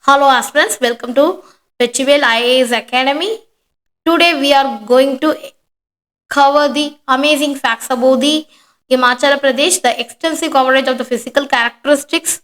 Hello aspirants, welcome to Vechivel IAS Academy. Today we are going to cover the amazing facts about the Himachal Pradesh, the extensive coverage of the physical characteristics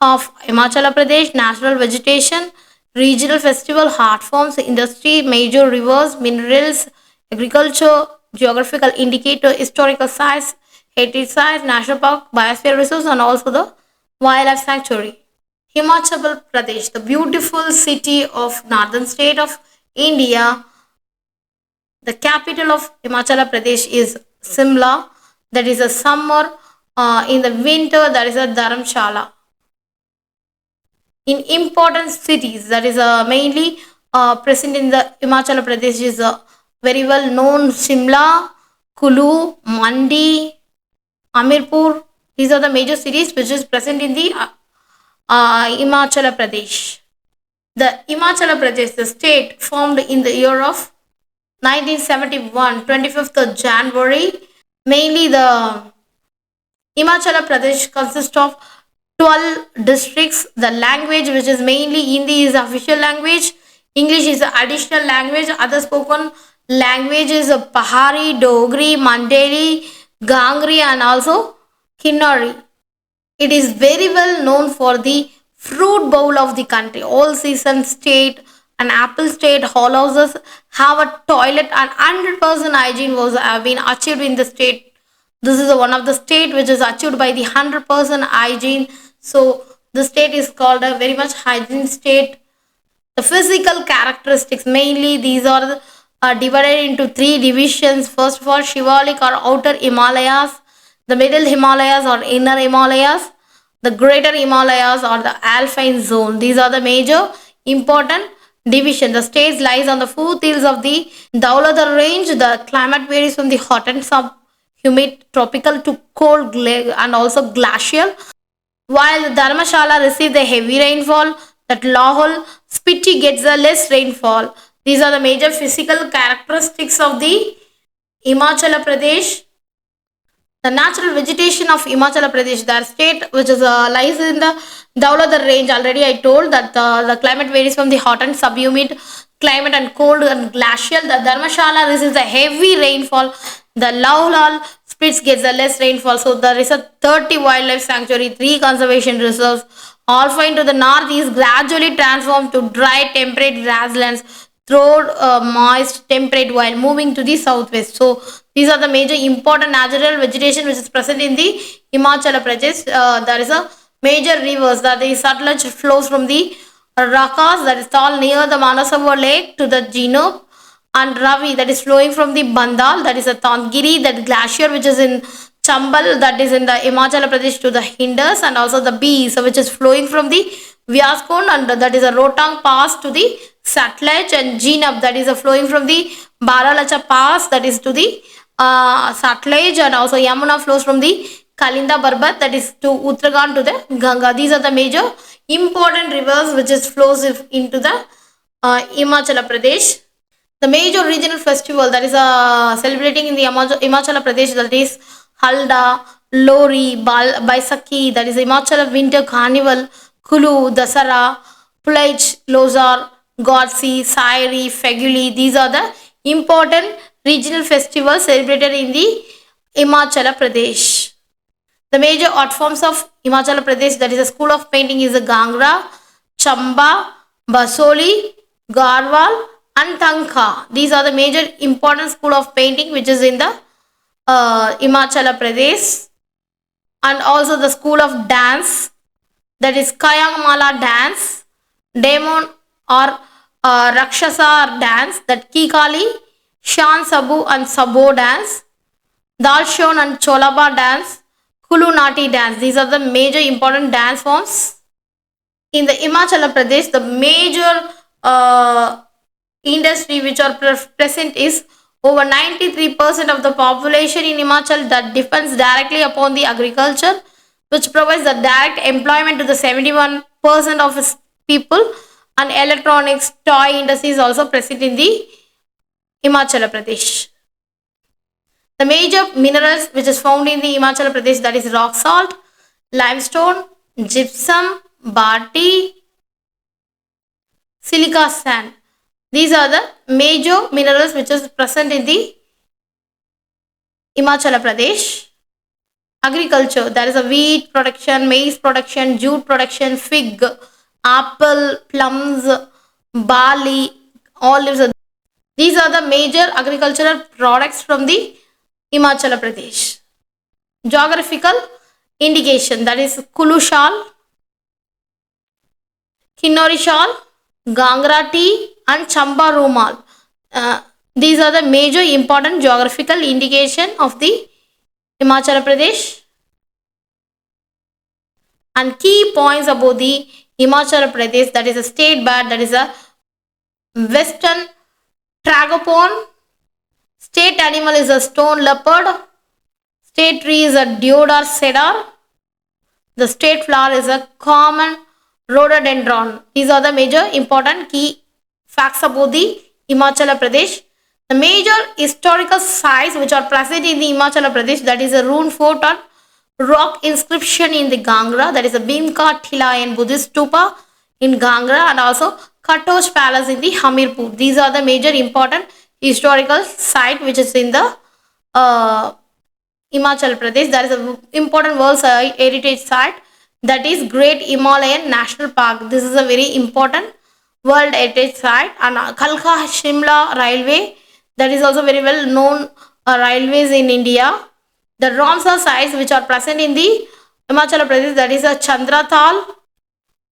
of Himachal Pradesh, natural vegetation, regional festival, art forms, industry, major rivers, minerals, agriculture, geographical indicator, historical sites, heritage sites, national park, biosphere resource, and also the wildlife sanctuary. Himachal Pradesh, the beautiful city of northern state of India. The capital of Himachal Pradesh is Simla. That is a summer. In the winter, that is a Dharamshala. In important cities, that is mainly present in the Himachal Pradesh is very well known Simla, Kulu, Mandi, Amirpur. These are the major cities which is present in the Himachal Pradesh. The Himachal Pradesh, the state formed in the year of 1971, 25th of January. Mainly the Himachal Pradesh consists of 12 districts. The language which is mainly Hindi is official language. English is the additional language. Other spoken language is Pahari, Dogri, Mandeli, Gangri and also Kinnari. It is very well known for the fruit bowl of the country. All season state and apple state hall houses have a toilet and 100% hygiene was have been achieved in the state. This is one of the state which is achieved by the 100% hygiene. So the state is called a very much hygiene state. The physical characteristics mainly these are divided into three divisions. First of all, Shivalik or outer Himalayas, the middle Himalayas or inner Himalayas, the greater Himalayas or the alpine zone. These are the major important division. The state lies on the foothills of the Dauladhar range. The climate varies from the hot and sub-humid tropical to cold and also glacial. While Dharmashala receives the heavy rainfall, that Lahore Spiti gets the less rainfall. These are the major physical characteristics of the Himachal Pradesh. The natural vegetation of Himachal Pradesh, their state, which is lies in the Dauladhar range. Already I told that the climate varies from the hot and subhumid climate and cold and glacial. The Dharmashala receives the heavy rainfall. The Laulal Spits gets the less rainfall. So there is a 30 wildlife sanctuary, 3 conservation reserves. Alpine to the north is gradually transformed to dry temperate grasslands through moist temperate while moving to the southwest. So these are the major important natural vegetation which is present in the Himachal Pradesh. There is a major rivers that the Satluj flows from the Rakas that is all near the Manasava lake to the Jinub, and Ravi that is flowing from the Bandal, that is a Tangiri, that glacier which is in Chambal, that is in the Himachal Pradesh to the Hindus, and also the B, so which is flowing from the Vyaskond, and that is a Rotang Pass to the Satluj, and Jinab that is a flowing from the Baralacha Pass that is to the Satluj, and also Yamuna flows from the Kalinda Barbat that is to Uttarakhand to the Ganga. These are the major important rivers which is flows into the Himachal Pradesh. The major regional festival that is celebrating in the Himachal Pradesh, that is Halda, Lori, Baisakhi, that is Himachal Winter Carnival, Kulu, Dasara, Pulaj, Lozar, Godsi, Sairi, Feguli. These are the important regional festivals celebrated in the Himachal Pradesh. The major art forms of Himachal Pradesh, that is a school of painting, is the Gangra, Chamba, Basoli, Garwal, and Tanka. These are the major important school of painting which is in the Himachal Pradesh. And also the school of dance, that is Kayamala dance, Demon or Rakshasa dance, that Kikali, Shan Sabu and Sabo dance, Dalshon and Cholaba dance, Kulu Nati dance. These are the major important dance forms. In the Himachal Pradesh, the major industry which are present is over 93% of the population in Himachal that depends directly upon the agriculture, which provides the direct employment to the 71% of its people, and electronics, toy industry is also present in the Himachal Pradesh. The major minerals which is found in the Himachal Pradesh, that is rock salt, limestone, gypsum, barti, silica sand. These are the major minerals which is present in the Himachal Pradesh. Agriculture, there is a wheat production, maize production, jute production, fig, apple, plums, barley, olives. These are the major agricultural products from the Himachal Pradesh. Geographical indication, that is Kulu shawl, Kinnori shawl, Gangra tea and Chamba rumal. These are the major important geographical indication of the Himachal Pradesh. And key points about the Himachal Pradesh, that is a state bird, that is a western tragopan. State animal is a stone leopard. State tree is a deodar cedar. The state flower is a common rhododendron. These are the major important key facts about the Himachal Pradesh. The major historical sites which are present in the Himachal Pradesh, that is a rune fort or rock inscription in the Gangra, that is a Bhimka Tila and Buddhist stupa in Gangra, and also Katoch Palace in the Hamirpur. These are the major important historical site which is in the Himachal Pradesh. There is an important World Heritage Site, that is Great Himalayan National Park. This is a very important World Heritage Site. And Kalka Shimla Railway, that is also very well known railways in India. The Ramsar sites which are present in the Himachal Pradesh, that is a Chandratal,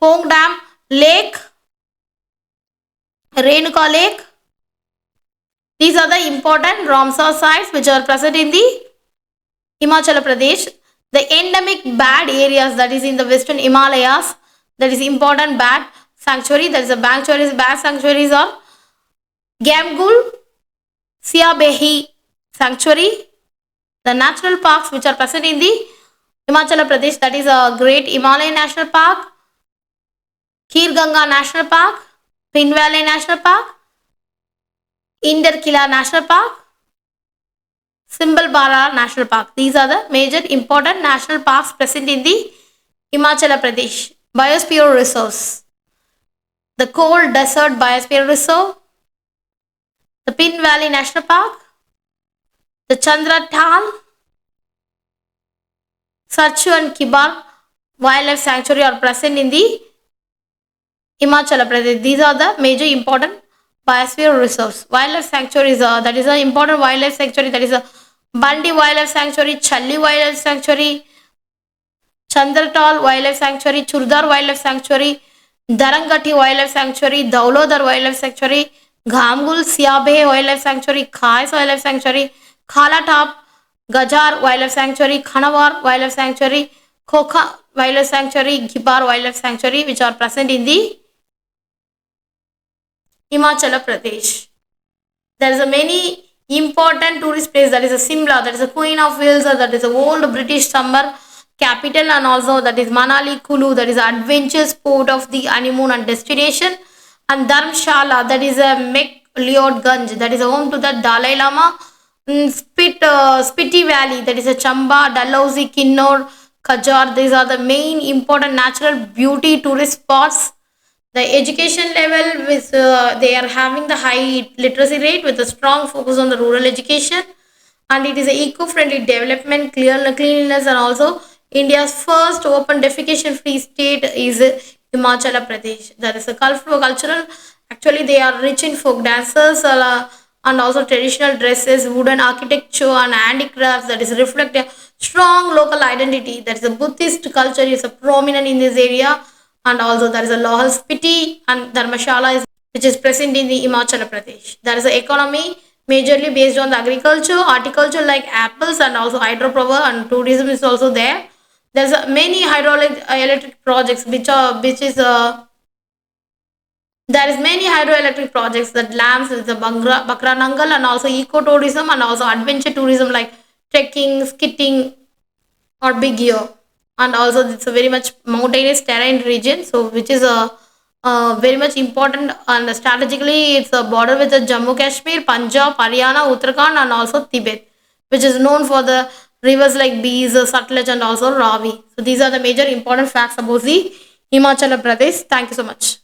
Phong Dam, Lake, Renuka Lake. These are the important Ramsar sites which are present in the Himachal Pradesh. The endemic bat areas, that is in the western Himalayas, that is important bat sanctuary, that is a bat sanctuaries are Gamgul, Siabehi sanctuary. The natural parks which are present in the Himachal Pradesh, that is a Great Himalayan National Park, Kir Ganga National Park, Pin Valley National Park, Inder Kila National Park, Simbalbara National Park. These are the major important national parks present in the Himachal Pradesh. Biosphere reserves, the Cold Desert Biosphere Reserve, the Pin Valley National Park, the Chandratal, Sarchu and Kibar Wildlife Sanctuary are present in the Himachal Pradesh. These are the major important biosphere reserves. Wildlife sanctuaries, that is an important wildlife sanctuary, that is a Bandi Wildlife Sanctuary, Challi Wildlife Sanctuary, Chandratal Wildlife Sanctuary, Churdar Wildlife Sanctuary, Darangati Wildlife Sanctuary, Daulodar Wildlife Sanctuary, Ghamgul Siabe Wildlife Sanctuary, Khais Wildlife Sanctuary, Khalatap, Gajar Wildlife Sanctuary, Khanawar Wildlife Sanctuary, Kokha Wildlife Sanctuary, Gibar Wildlife Sanctuary, which are present in the Himachal Pradesh. There is a many important tourist place, that is a Simla, that is a Queen of Wales, that is a old British summer capital, and also that is Manali Kulu, that is adventure sport of the honeymoon and destination, and Dharamshala, that is a McLeodganj, that is a home to the Dalai Lama, Spiti Valley, that is a Chamba, Dalhousie, Kinnor, Kajar. These are the main important natural beauty tourist spots. The education level, with they are having the high literacy rate with a strong focus on the rural education, and it is a eco-friendly development, cleanliness, and also India's first open defecation free state is Himachal Pradesh. There is a cultural, actually they are rich in folk dances and also traditional dresses, wooden architecture and handicrafts, that is reflect a strong local identity. That is a Buddhist culture is a prominent in this area, and also there is a Lohal Spiti and Dharmashala which is present in the Himachal Pradesh. There is an economy majorly based on the agriculture, horticulture like apples, and also hydropower, and tourism is also there. There's many hydroelectric projects there is many hydroelectric projects, that lamps with the Bakra Nangal, and also ecotourism, and also adventure tourism like trekking, skiing, or big year. And also it's a very much mountainous terrain region, so which is a very much important, and strategically it's a border with the Jammu Kashmir, Punjab, Haryana, Uttarakhand, and also Tibet, which is known for the rivers like Bees, Sutlej, and also Ravi. So these are the major important facts about the Himachal Pradesh. Thank you so much.